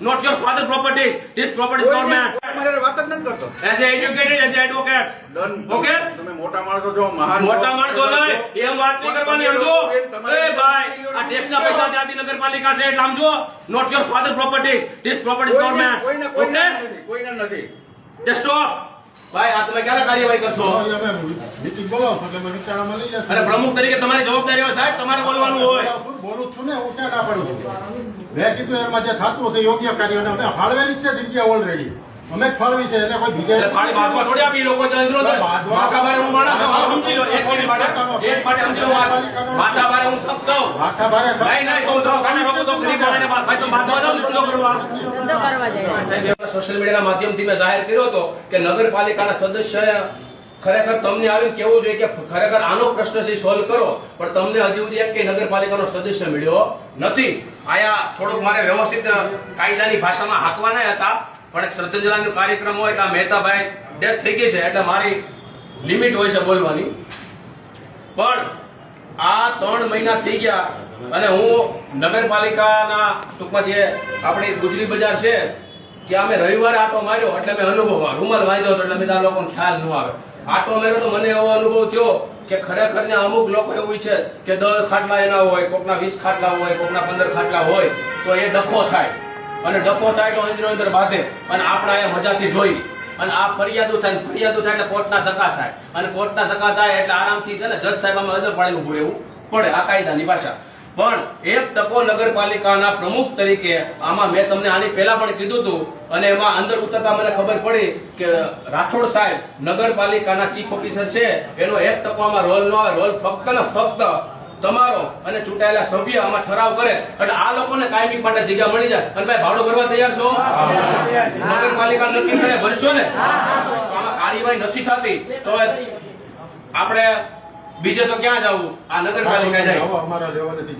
not your father's property. This property is government. તમારે વાત જ નથી કરતો. As an educated, as an advocate. Okay? તમે મોટા માણસો છો, મહાન મોટા માણસો નહીં એમ વાત નહીં કરવાની. સમજો એ ભાઈ આ ટેક્સના પૈસા ત્યાંથી નગરપાલિકા છે એટલે સમજો not your father's property. This property is government. Okay? કોઈને નથી. Just stop. ભાઈ આ તમે ક્યારે કાર્યવાહી કરશો? મીટિંગ બોલાવો એટલે અમે વિચારણામાં લઈ જશે. અને પ્રમુખ તરીકે તમારી જવાબદારી હોય સાહેબ, તમારે બોલવાનું હોય. બોલું છું ને, હું ક્યાં ના પાડું છું? મેં કીધું એમાં જે થતું હશે યોગ્ય કાર્ય અમે ફાળવેલી જ છે જગ્યા ઓલરેડી. અમે જ ફાળવી છે એટલે કોઈ બીજા ફાળી બાંધવા થોડી આપી લોકો તો અંદરો તો માથાભારે હું માણસ છું. હાલો સમજી લો એક મિનિટ માટે સમજી લો વાત. માથાભારે હું શખ્સ છું. માથાભારે નહીં કહું તો કાને રોકો તો ફરી કાને ભાઈ તો બાંધવા જાવ ધંધો કરવા. ધંધો કરવા જાય. સોશિયલ મીડિયાના માધ્યમથી મેં જાહેર કર્યો હતો કે નગરપાલિકાના સદસ્ય ખરેખર તમને આવીને કેવું જોઈએ કે ખરેખર આનો પ્રશ્ન છે સોલ્વ કરો, પણ તમને હજી સુધી એક કે નગરપાલિકાનો સદસ્ય મળ્યો નથી. આયા થોડુંક મારે વ્યવસ્થિત કાયદાની ભાષામાં હાંકવાના હતા, પણ એક શ્રદ્ધાંજલિનો કાર્યક્રમ હોય એટલે મહેતાભાઈ ડેથ થઈ ગઈ છે એટલે મારી લિમિટ હોય છે બોલવાની. પણ આ 3 મહિના થઈ ગયા અને હું નગરપાલિકાના ટૂંકમાં જે આપણી ગુજરી બજાર છે કે અમે રવિવારે આટો માર્યો એટલે મેં અનુભવ રૂમાલ વાંધ્યો હતો એટલે મેં આ લોકોને ખ્યાલ ન આવે. આટો માર્યો તો મને એવો અનુભવ થયો કે ખરેખર ને અમુક લોકો એવું છે કે 10 ખાટલા એના હોય, કોકના 20 ખાટલા હોય, કોકના 15 ખાટલા હોય તો એ ડખો થાય અને ડખો થાય તો અંદરો અંદર બાંધે અને આપણા એ મજાથી જોઈ અને આ ફરિયાદો થાય એટલે કોર્ટના ધક્કા થાય અને કોર્ટના ધક્કા થાય એટલે આરામથી છે ને જજ સાહેબ અમે અદર પાડીને ઉભું રહેવું પડે આ કાયદાની ભાષા. પણ એક ટકો નગરપાલિકાના પ્રમુખ તરીકે આમાં મેં તમને આની પહેલા પણ કીધું હતું અને એમાં અંદર ઉતરતા મને ખબર પડી કે રાઠોડ સાહેબ નગરપાલિકાના ચીફ ઓફિસર છે એનો 1% આમાં રોલ ન આવે. રોલ ફક્ત ને ફક્ત તમારો અને ચૂંટાયેલા સભ્ય આમાં ઠરાવ કરે એટલે આ લોકોને કાયમી માટે જગ્યા મળી જાય. અને ભાઈ ભાડો ભરવા તૈયાર છો? નગરપાલિકા નક્કી કરે ભરશો ને? આમાં કાર્યવાહી નથી થતી તો આપણે બીજે તો ક્યાં જવું? આ નગરપાલિકા જાય. અમારા લેવલેથી